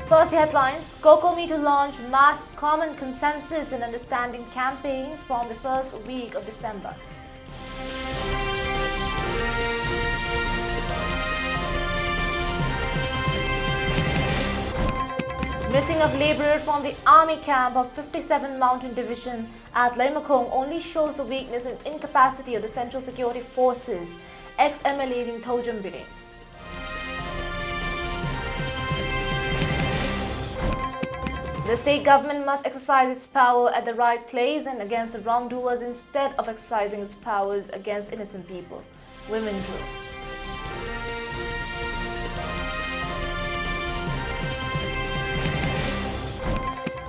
First, the headlines. COCOMI to launch mass common consensus and understanding campaign from the first week of December. Missing of laborer from the army camp of 57 Mountain Division at Laimakong only shows the weakness and incapacity of the Central Security Forces, ex-MLA Ningthojam Bireng. The state government must exercise its power at the right place and against the wrongdoers instead of exercising its powers against innocent people. Women drew.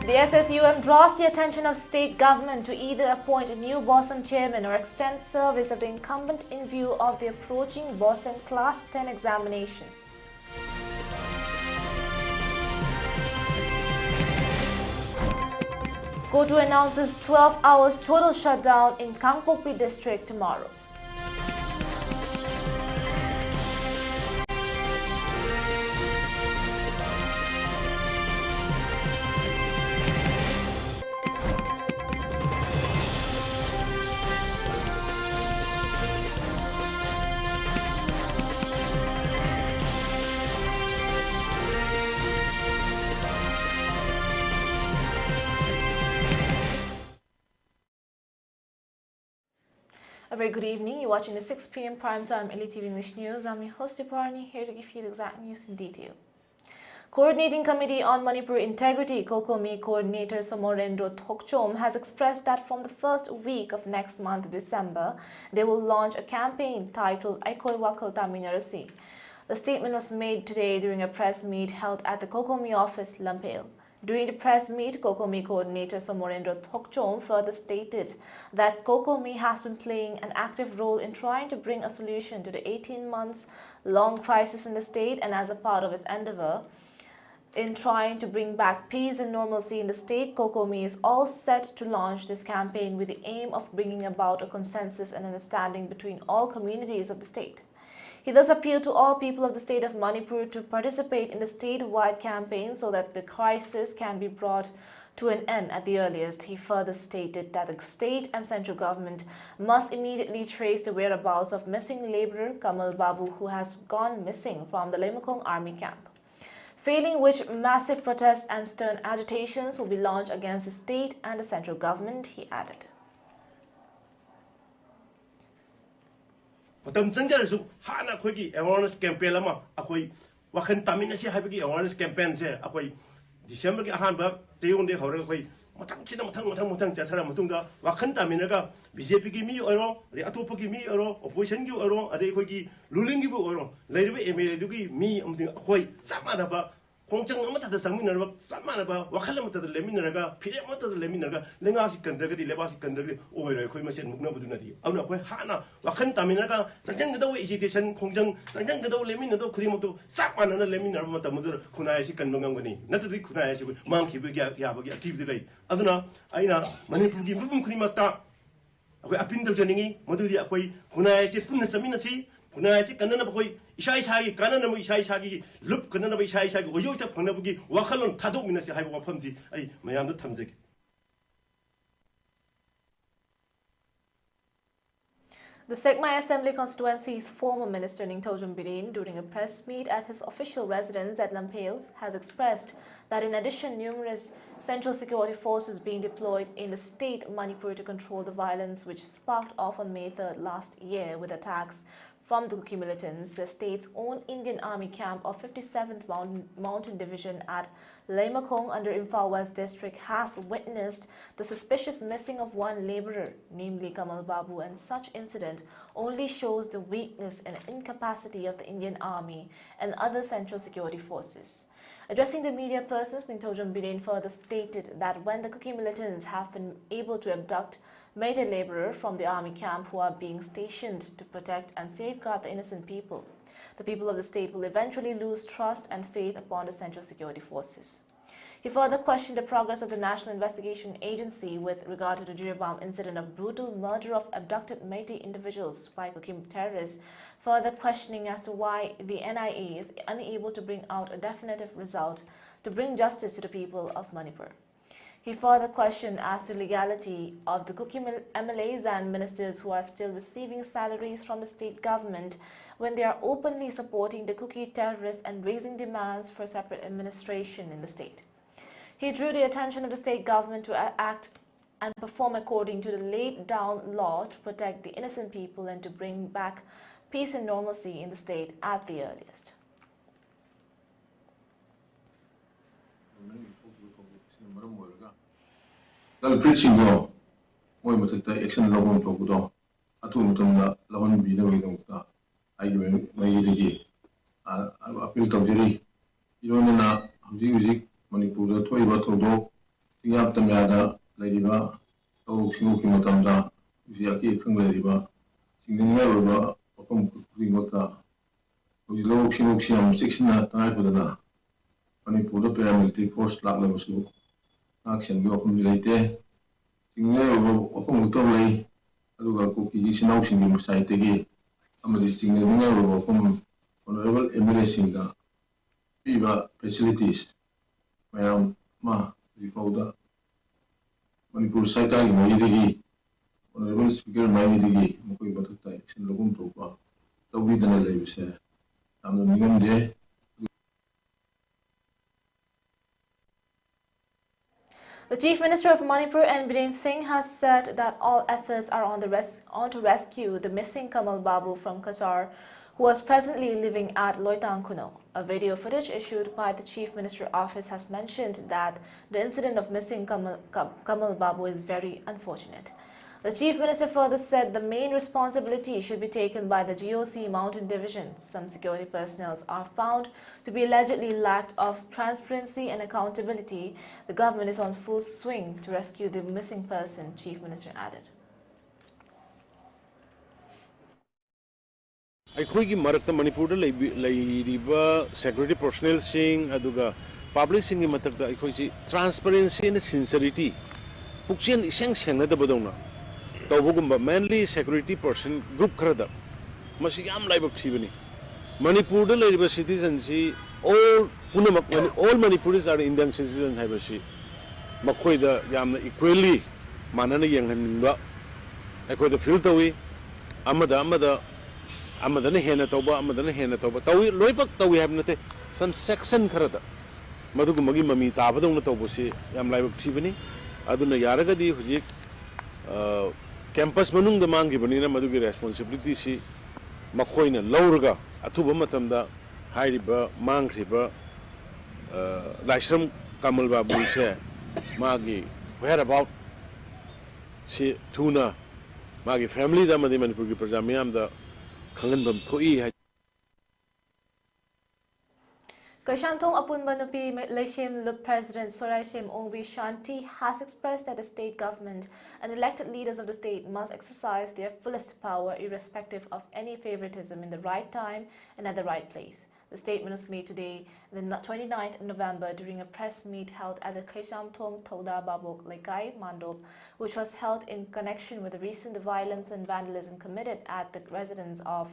The SSUM draws the attention of state government to either appoint a new BOSM chairman or extend service of the incumbent in view of the approaching BOSM Class 10 examination. Kotu announces 12 hours total shutdown in Kangpokpi district tomorrow. A very good evening. You're watching the 6 p.m. primetime ELITETV English News. I'm your host Dipwarani, here to give you the exact news in detail. Coordinating Committee on Manipur Integrity, COCOMI Coordinator Somorendro Thokchom has expressed that from the first week of next month, December, they will launch a campaign titled Aikoi Wakal Taminarasi. The statement was made today during a press meet held at the COCOMI office, Lampale. During the press meet, COCOMI Coordinator Somorendro Thokchom further stated that COCOMI has been playing an active role in trying to bring a solution to the 18 months long crisis in the state, and as a part of its endeavor in trying to bring back peace and normalcy in the state, COCOMI is all set to launch this campaign with the aim of bringing about a consensus and understanding between all communities of the state. He thus appealed to all people of the state of Manipur to participate in the statewide campaign so that the crisis can be brought to an end at the earliest. He further stated that the state and central government must immediately trace the whereabouts of missing laborer Kamal Babu, who has gone missing from the Laimakong army camp. Failing which, massive protests and stern agitations will be launched against the state and the central government, he added. Matam chanjarasu hana akhoi awareness campaign lama akhoi wakhan taminasi haibagi awareness campaign se akhoi December ki ahanba cheyonde hawra akhoi mathang chathara matunga wakhan taminaga BJP ki mi oiro ade atopa ki mi oiro opposition ki oiro ade akhoi ki ruling ki oiro leiribe MLA du ki mi amding akhoi chamanaba 공정 아무것도 상민을 쌈만아 와칼라부터 레민나가 피레부터 레민나가 랭아시 건드르기 레바시 건드르기 오히려 거의 마신 묵나부드나디 아우나 거의 하나 와칸 따미나가 상장그도 이지테션 공정 상장그도 레민나도 그리모도 싹만하는 레민나로 맞다무들 군아야시 건동한 거니 나도디 군아야시 망기비기 야버기 기비들이 아두나 아이나 마니푸기 부분 그리마다 거의 앞인도 전행이 모두디 거의 군아야시 분나 점이나시 군아야시 건너나 거의 이샤이샤기 가나나 뭐 이샤이샤기 룹 가나나 뭐 이샤이샤기 오조이타 방나부기 와칼론 타도 미나시 하이보가 펌지 아이 마야도 탐색. The Sekmai Assembly Constituency's former Minister Ningthojam Bireng, during a press meet at his official residence at Lampale, has expressed that in addition numerous central security forces being deployed in the state Manipur to control the violence which sparked off on May 3rd last year with attacks from the COCOMI militants, the state's own Indian Army camp of 57th Mountain Division at Laimakong under Imphal West District has witnessed the suspicious missing of one laborer, namely Kamal Babu, and such incident only shows the weakness and incapacity of the Indian Army and other central security forces. Addressing the media persons, Ningthojam Bireng further stated that when the COCOMI militants have been able to abduct mated laborer from the army camp who are being stationed to protect and safeguard the innocent people, the people of the state will eventually lose trust and faith upon the central security forces. He further questioned the progress of the National Investigation Agency with regard to the Jiribam incident of brutal murder of abducted Métis individuals by COCOMI terrorists, further questioning as to why the NIA is unable to bring out a definitive result to bring justice to the people of Manipur. He further questioned as to legality of the COCOMI MLAs and ministers who are still receiving salaries from the state government when they are openly supporting the COCOMI terrorists and raising demands for separate administration in the state. He drew the attention of the state government to act and perform according to the laid down law to protect the innocent people and to bring back peace and normalcy in the state at the earliest. Manipur to iba todo singap tamyada leriba to singu ki matamda ziaki khang leriba singninga roba okom ringota ujilo singu siam 16 tangai podana Manipur to paramilitary force lak la musu action bi okom dilaite singninga roba okom to lei aduga ko ki sinau singi musai tegi amadi singninga roba okom honorable MLA singa piba facilities Mayam ma rifauda Manipur Sarkar Maidigi Honorable Speaker Maidigi Mukoi Batakta action logum topa tawi dana laibse amna nigam de. The Chief Minister of Manipur, Biren Singh, has said that all efforts are on to rescue the missing Kamal Babu from Kasar, who was presently living at Loitang Kuno. A video footage issued by the Chief Minister's office has mentioned that the incident of missing Kamal Babu is very unfortunate. The Chief Minister further said the main responsibility should be taken by the GOC Mountain Division. Some security personnel are found to be allegedly lacked of transparency and accountability. The government is on full swing to rescue the missing person, Chief Minister added. ꯑꯩꯈꯣꯏꯒꯤ ꯃꯔꯛꯇ ꯃꯅꯤꯄꯨꯔꯗ ꯂꯩꯔꯤꯕ security ꯄꯔꯁꯣꯅꯦꯜꯁꯤꯡ ꯑꯗꯨꯒ ꯄꯕ꯭ꯂꯤꯛꯁꯤꯡꯒꯤ ꯃꯊꯛꯇ ꯑꯩꯈꯣꯏꯁꯤ transparency N ꯁꯤꯟꯁꯤꯌꯔꯤꯇꯤ ꯄꯨꯛꯆꯦꯜ ꯏꯁꯦꯡ ꯁꯦꯡꯅꯗꯕꯗꯧꯅ ꯇꯧꯕꯒꯨꯝꯕ ꯃꯦꯟꯂꯤ security person group ꯈꯔꯗ ꯃꯁꯤ ꯌꯥꯝ ꯂꯥꯏꯕꯛ ꯊꯤꯕꯅꯤ ꯃꯅꯤꯄꯨꯔꯗ ꯂꯩꯔꯤꯕ ꯁꯤꯇꯤꯖꯟꯁꯤ ꯑꯣꯜ ꯄꯨꯝꯅꯃꯛ ꯑꯣꯜ ꯃꯅꯤꯄꯨꯔꯤꯁ ꯑꯥꯔ ꯏꯟꯗꯤꯌꯟ ꯁꯤꯇꯤꯖꯟ ꯍꯥꯏꯕꯁꯤ ꯃꯈꯣꯏꯗ ꯌꯥꯝꯅ ꯏꯀ꯭ꯋꯦꯜꯂꯤ ꯃꯥꯟꯅꯅ ꯌꯦꯡꯍꯟꯅꯤꯡꯕ ꯑꯩꯈꯣꯏꯗ ꯐꯤꯜ ꯇꯧꯏ amadana hena tauba tawi loibak tawi have nate some section kharada madugumagi mami tabadong taubosi yam laibak thibani aduna yaragadi hujik campus manung da mangi bani na madugi responsibility si makhoina lawraga athuba matamda hairiba mangriba laishram Kamal Babu se magi where about si thuna magi family da madi Manipur gi praja miyam da Kaishamtong Apun Banupi Malaysian President Soraishim Ongwi Shanti has expressed that the state government and elected leaders of the state must exercise their fullest power irrespective of any favoritism in the right time and at the right place. The statement was made today, the 29th November, during a press meet held at the Kaishamtong Thoda Babok Lekai Mandop, which was held in connection with the recent violence and vandalism committed at the residence of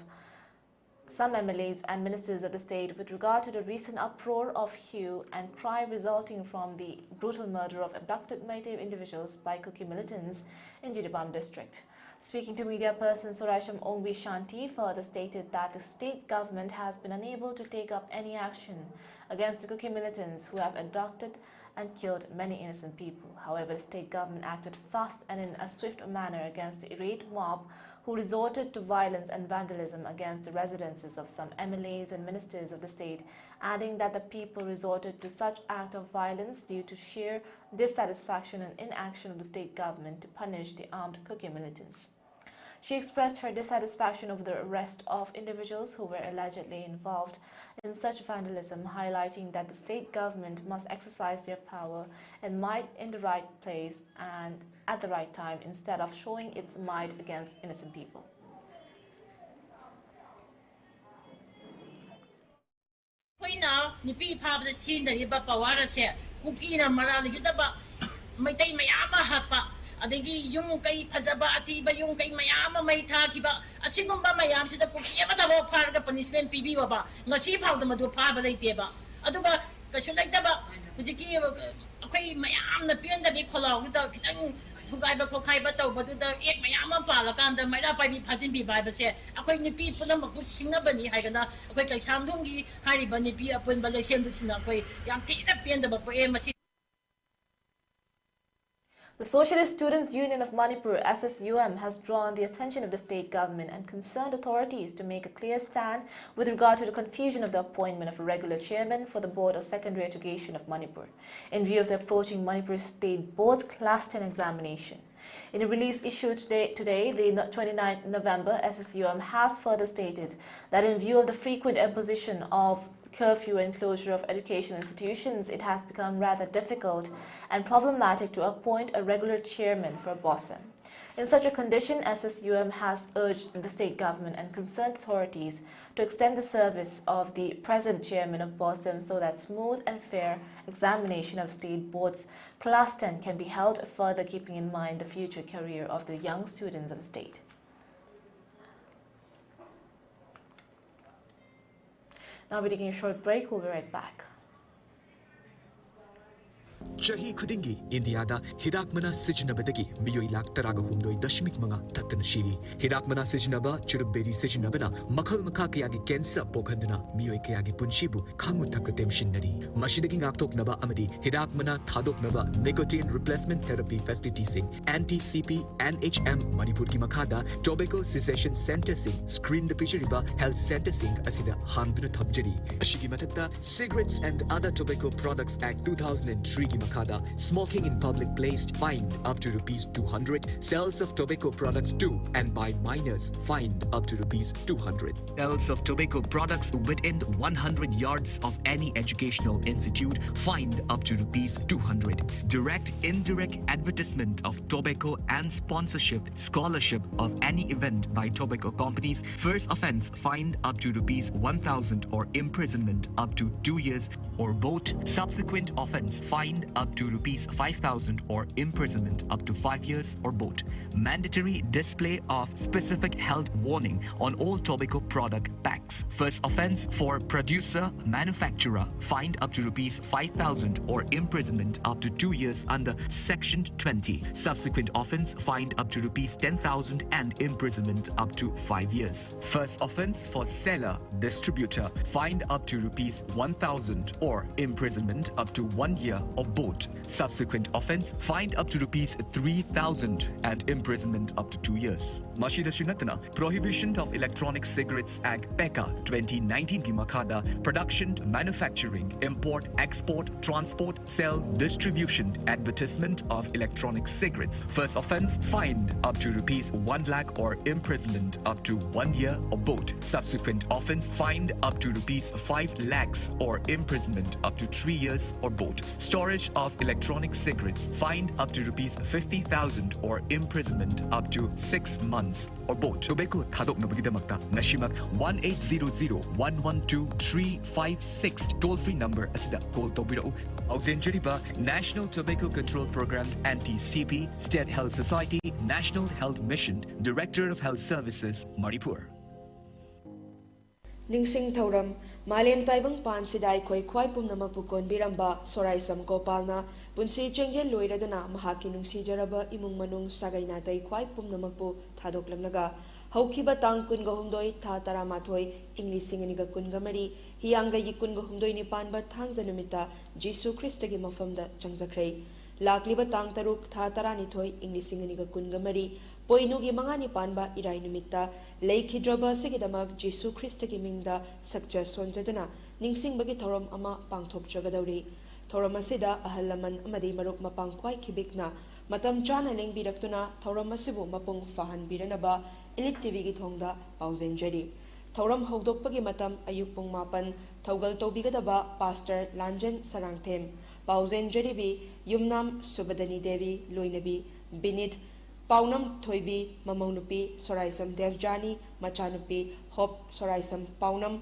some MLAs and ministers of the state with regard to the recent uproar of hue and cry resulting from the brutal murder of abducted Métis individuals by COCOMI militants in Jiribam district. Speaking to media person Sorasham Ongwi Shanti further stated that the state government has been unable to take up any action against the COCOMI militants who have abducted and killed many innocent people. However, the state government acted fast and in a swift manner against the irate mob who resorted to violence and vandalism against the residences of some MLAs and ministers of the state, adding that the people resorted to such act of violence due to sheer dissatisfaction and inaction of the state government to punish the armed COCOMI militants. She expressed her dissatisfaction over the arrest of individuals who were allegedly involved in such vandalism, highlighting that the state government must exercise their power and might in the right place and at the right time instead of showing its might against innocent people. kuki na marali kita ba may tay mayama hapa adagi yung kay phajaba atiba yung kay mayama may thakiba asigumba mayam sida kuki amatabo pharga punishment pibiwa ba ngasi phawda madu phaba leite ba aduga kasu leitaba hujiki akai mayam na pianda bi kholaw da kitang bugai ba khokai ba taw badu da ek mayam pa la kan da maira pai bi phajin bi bai ba se akai ni pi puna mak singna bani hai kana akai kai samdong gi hari bani pi apun ba le sem du sina akai yam ti na pianda ba e masi. The Socialist Students Union of Manipur (SSUM) has drawn the attention of the state government and concerned authorities to make a clear stand with regard to the confusion of the appointment of a regular chairman for the Board of Secondary Education of Manipur, in view of the approaching Manipur State Board's Class 10 examination. In a release issued today, the 29th November, SSUM has further stated that in view of the frequent imposition of curfew and closure of educational institutions, it has become rather difficult and problematic to appoint a regular chairman for BOSM. In such a condition, SSUM has urged the state government and concerned authorities to extend the service of the present chairman of BOSM so that smooth and fair examination of state boards Class 10 can be held, further keeping in mind the future career of the young students of the state. Now we're taking a short break. We'll be right back. Chahi Kudingi, Indiada, Hidakmana Sijnabadagi, Miyoi Lak Taraga Humdoi Dashmik Manga, Tatanashiri, Hidakmana Sijnaba, Churubedi Sijnabana, Makal Makakiagi Kensa Pokandana, Miyoi Kayagi Punshibu, Kamu Takatem Shinari, Mashidaki Aktok Naba Amadi, Hidakmana Tadok Naba, Nicotine Replacement Therapy Facility Sing, Anti-CP, NHM, Manipur Ki Makada, Tobacco Cessation Center Sing, Screen the Pijariba, Health Center Sing, Asida Handuna Tabjari, Ashigi Matata, Cigarettes and Other Tobacco Products Act 2003 Makada, smoking in public place fined up to rupees 200, sales of tobacco products too, and by minors fined up to rupees 200. Sales of tobacco products within 100 yards of any educational institute fined up to rupees 200. Direct, indirect advertisement of tobacco and sponsorship, scholarship of any event by tobacco companies, first offense fined up to rupees 1,000 or imprisonment up to 2 years or both. Subsequent offense fined up to rupees 5,000 or imprisonment up to 5 years or both. Mandatory display of specific health warning on all tobacco product packs. First offense for producer, manufacturer fined up to rupees 5,000 or imprisonment up to 2 years under Section 20. Subsequent offense fined up to rupees 10,000 and imprisonment up to 5 years. First offense for seller, distributor fined up to rupees 1,000 or imprisonment up to 1 year or both. Subsequent offense fined up to rupees 3,000 and imprisonment up to 2 years. Mashida Shinatana, Prohibition of Electronic Cigarettes Act PECA 2019 ki makada, production, manufacturing, import, export, transport, sale, distribution, advertisement of electronic cigarettes. First offense fined up to rupees 1 lakh or imprisonment up to 1 year or both. Subsequent offense fined up to rupees 5 lakhs or imprisonment up to 3 years or both. Storage of electronic cigarettes fined up to rupees 50,000 or imprisonment up to 6 months or both. Tobacco Thadok Nabagidamakta Nashimak 1800-112-356 toll-free number asida call Tobiro Auxenjeriba National Tobacco Control Program Anti-CP State Health Society National Health Mission Director of Health Services Manipur. Ningsing Thauram, Malem Taibang Pan Sidai Koi Kwai Pumnamak Pukon Biramba, Soraisam Gopalna, Punsi Changel Loiradona, Mahaki Nungsi Jaraba, Imung Manung Sagainatai Kwai Pumnamakpu, Tadok Lamnaga, Haukiba Tang Kunga Humdoi, Tatara Matoi, English Singiniga Kungamari, Hianga Yikunga Humdoi Nipanba, Tanzanumita, Jesu Christagi Mafamda, Changzakre, Lakliba Tang Taruk, Tatara Nitoi, English Singiniga Kungamari, Poinugi Mangani Panba Irai Numita, Lake Hidraba Sigidamak, Jesu Christaki Mingda, Sakja Sonjadana, Ningsing Bagi Torom Ama Pangtok Jagadauri. Toramasida, Ahalaman Amadi Maruk Mapang Kwai Kibikna, Matam Chana Ling Biraktuna, Toramasibu Mapung Fahan Biranaba, ELITETV Githongda, Pausen Jedi. Toram Hodok Pagi Matam, Ayupung Mapan, Togal Tobigadaba, Pastor Lanjan Sarangtem, Pausen Jedibi, Yumnam Subadani Devi, Luinabi, Binit, Paunam Toibi, Mamonupi, Soraisam Devjani, Machanupi, Hop Soraisam Paunam,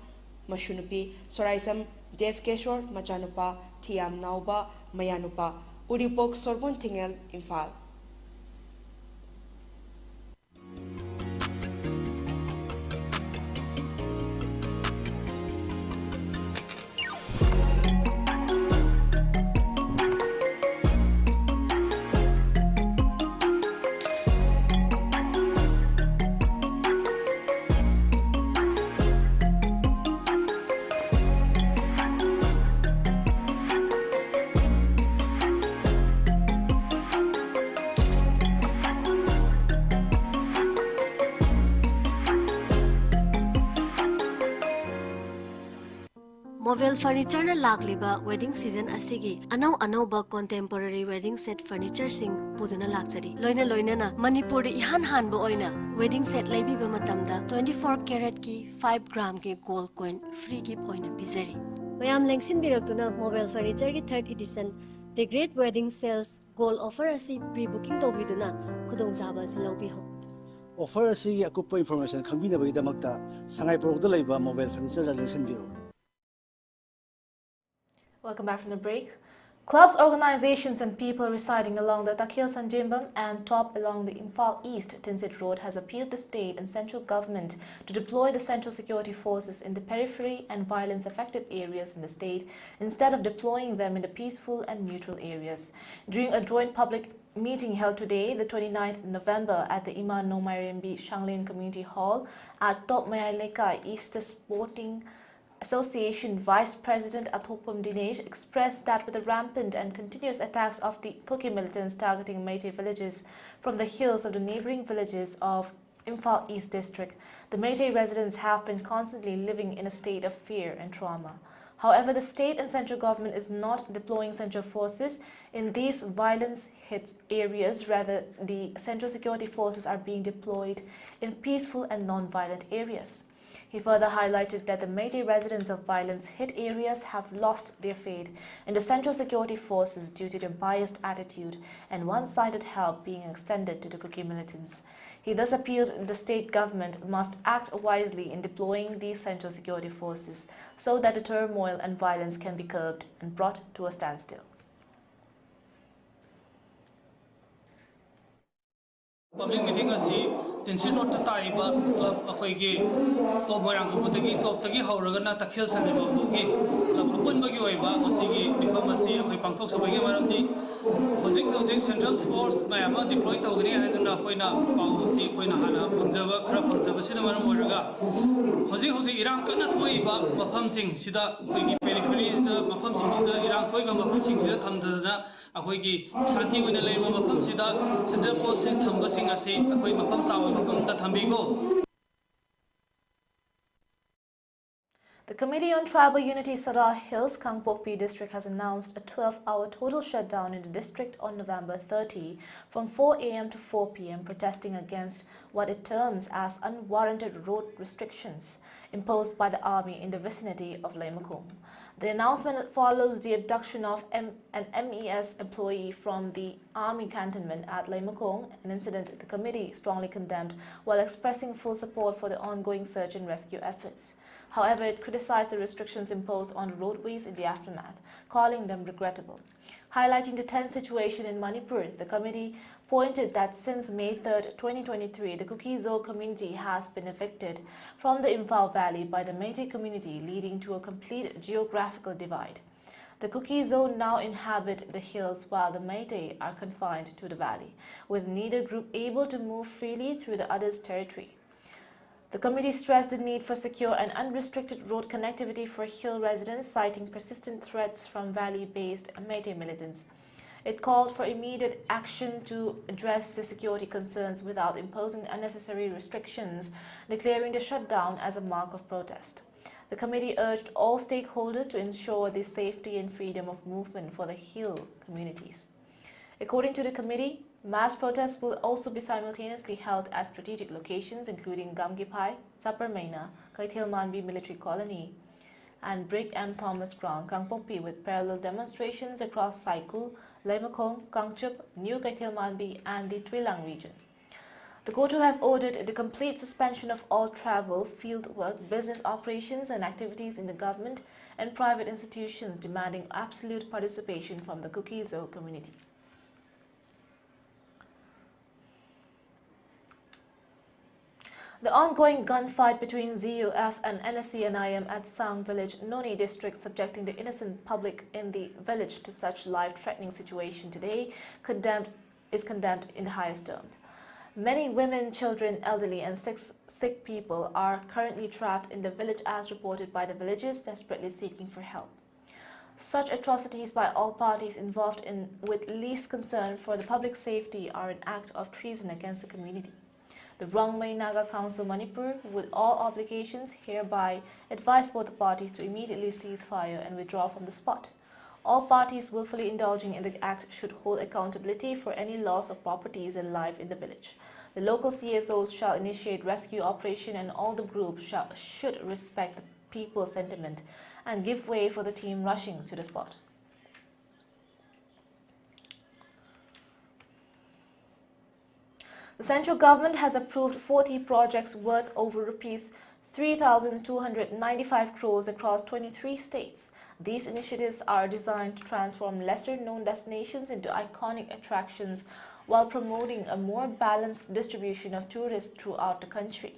Mashunupi, Soraisam Dev Keshor Machanupa, Thiam Nauba, Mayanupa, Uripok Sorbon Tingel, Imphal. Mobile furniture na lakliba wedding season asigi anau contemporary wedding set furniture sing puduna lakchari loina na Manipur ihan hanbo oina wedding set laibiba matamda 24 karat ki 5 gram ki gold coin free gift oina bizari mayam lengsin biraktuna mobile furniture ki 3rd edition the great wedding sales gold offer asi pre-booking tobiduna khudong jaba silobi ho offer asi akupa information khambina bai damakta sangai product laiba mobile furniture la lengsin biro. Welcome back from the break. Clubs, organizations and people residing along the Takhil Sanjimbam and top along the Imphal East Tinsit Road has appealed the state and central government to deploy the central security forces in the periphery and violence affected areas in the state instead of deploying them in the peaceful and neutral areas. During a joint public meeting held today, the 29th November at the Iman Nomairembi Shanglin Community Hall at Top Mayaleka East Sporting Association Vice President Athopam Dinesh expressed that with the rampant and continuous attacks of the COCOMI militants targeting Meitei villages from the hills of the neighboring villages of Imphal East District, the Meitei residents have been constantly living in a state of fear and trauma. However, the state and central government is not deploying central forces in these violence-hit areas. Rather, the central security forces are being deployed in peaceful and non-violent areas. He further highlighted that the Meitei residents of violence-hit areas have lost their faith in the central security forces due to their biased attitude and one-sided help being extended to the COCOMI militants. He thus appealed the state government must act wisely in deploying these central security forces so that the turmoil and violence can be curbed and brought to a standstill. Public meeting Tinsit Road Tariba Club Akoigi Top Marangabutagi Top Tagi Hauragana Takhil Sandibabugi Club Apunbagi Waiba Masigi Dipamasi Akoi Pangtok Sabagi Maramdi Hosing Central Force Mayama deploy Togri and Akoina Pausi Koina Hana Punjava Krap Punjava Cinema Moraga Hosing Iran Kana Toiba Mapam Sing Sida Wiki Periphery Mapam Sing Sida Iran Toiba Mapam Sing Sida Tamdana Akoigi Santi Wina Lema Mapam Sida Central Force Tambasing Asi Akoi Mapam Sawa The Committee on Tribal Unity Sadar Hills, Kangpokpi district has announced a 12-hour total shutdown in the district on November 30 from 4 a.m. to 4 p.m. protesting against what it terms as unwarranted road restrictions imposed by the army in the vicinity of Lemukong. The announcement follows the abduction of an MES employee from the army cantonment at Lemukong, an incident the committee strongly condemned while expressing full support for the ongoing search and rescue efforts. However, it criticized the restrictions imposed on roadways in the aftermath, calling them regrettable. Highlighting the tense situation in Manipur, the committee pointed that since May 3, 2023, the Kuki-Zo community has been evicted from the Imphal Valley by the Meitei community, leading to a complete geographical divide. The Kuki-Zo now inhabit the hills while the Meitei are confined to the valley, with neither group able to move freely through the other's territory. The committee stressed the need for secure and unrestricted road connectivity for hill residents, citing persistent threats from valley-based Meitei militants. It called for immediate action to address the security concerns without imposing unnecessary restrictions, declaring the shutdown as a mark of protest. The committee urged all stakeholders to ensure the safety and freedom of movement for the hill communities. According to the committee, mass protests will also be simultaneously held at strategic locations including Gamgipai, Saparmaina, Kaithilmanbi Military Colony, and Brick M. Thomas Ground, Kangpokpi, with parallel demonstrations across Saikul, Lemukong, Kangchup, New Kaithilmanbi, and the Twilang region. The Kotu has ordered the complete suspension of all travel, field work, business operations, and activities in the government and private institutions demanding absolute participation from the Kuki-Zo community. The ongoing gunfight between ZUF and NSC-NIM at Sang village, Noni district, subjecting the innocent public in the village to such life-threatening situation today, is condemned in the highest terms. Many women, children, elderly and sick people are currently trapped in the village as reported by the villagers desperately seeking for help. Such atrocities by all parties involved with least concern for the public safety are an act of treason against the community. The Rangmei Naga Council Manipur, with all obligations, hereby advise both the parties to immediately cease fire and withdraw from the spot. All parties willfully indulging in the act should hold accountability for any loss of properties and life in the village. The local CSOs shall initiate rescue operation and all the groups should respect the people's sentiment and give way for the team rushing to the spot. The central government has approved 40 projects worth over Rs 3,295 crores across 23 states. These initiatives are designed to transform lesser-known destinations into iconic attractions while promoting a more balanced distribution of tourists throughout the country.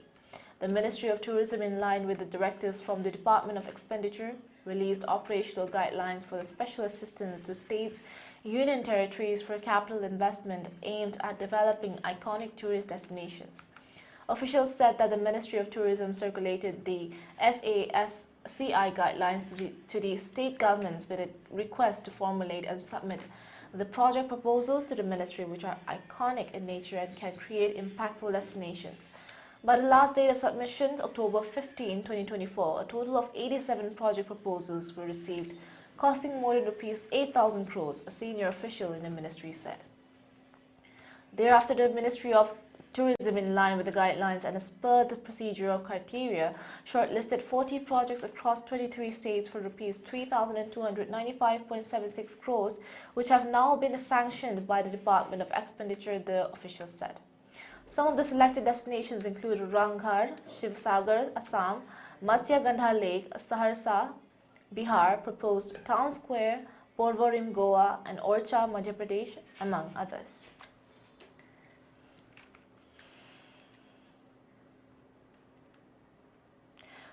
The Ministry of Tourism, in line with the directives from the Department of Expenditure, released operational guidelines for the special assistance to states, union territories for capital investment aimed at developing iconic tourist destinations. Officials said that the Ministry of Tourism circulated the SASCI guidelines to the state governments with a request to formulate and submit the project proposals to the ministry, which are iconic in nature and can create impactful destinations. By the last date of submission, October 15, 2024, a total of 87 project proposals were received, costing more than Rs 8,000 crores, a senior official in the ministry said. Thereafter, the Ministry of Tourism, in line with the guidelines and as per the procedural criteria, shortlisted 40 projects across 23 states for Rs 3,295.76 crores, which have now been sanctioned by the Department of Expenditure, the officials said. Some of the selected destinations include Ranghar, Shivsagar, Assam, Matsyagandha Lake, Saharsa, Bihar, proposed Town Square, Porvorim, Goa, and Orcha, Madhya Pradesh, among others.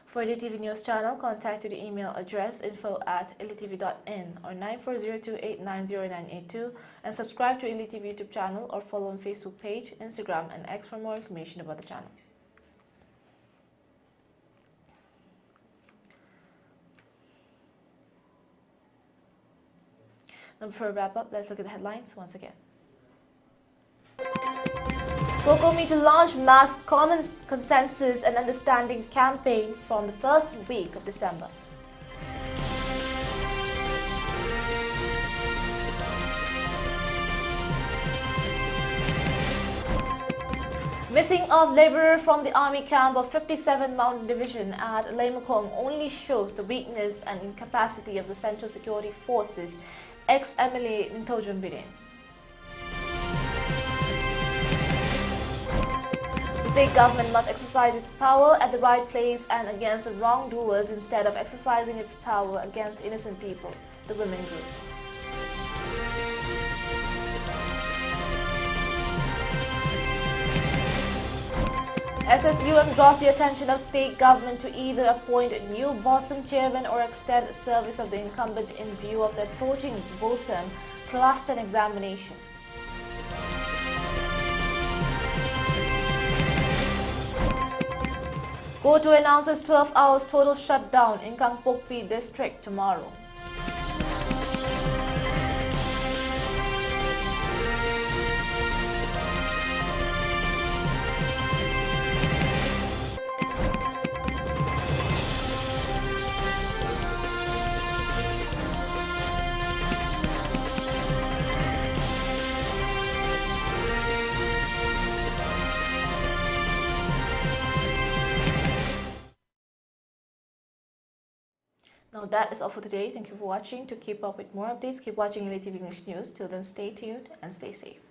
For ELITETV News Channel, contact to the email address info@elitetv.in or 9402890982 and subscribe to ELITETV YouTube channel or follow on Facebook page, Instagram and X for more information about the channel. Now before we wrap up, let's look at the headlines once again. COCOMI to launch mass common consensus and understanding campaign from the first week of December. Missing of laborer from the army camp of 57 Mountain Division at Lemukong only shows the weakness and incapacity of the Central Security Forces, ex-MLA Nthojun Biren. The state government must exercise its power at the right place and against the wrongdoers instead of exercising its power against innocent people, the women group. SSUM draws the attention of state government to either appoint a new BOSM chairman or extend service of the incumbent in view of the approaching BOSM Class 10 examination. Koto announces 12 hours total shutdown in Kangpokpi district tomorrow. Now that is all for today. Thank you for watching. To keep up with more updates, keep watching ELITETV English News. Till then, stay tuned and stay safe.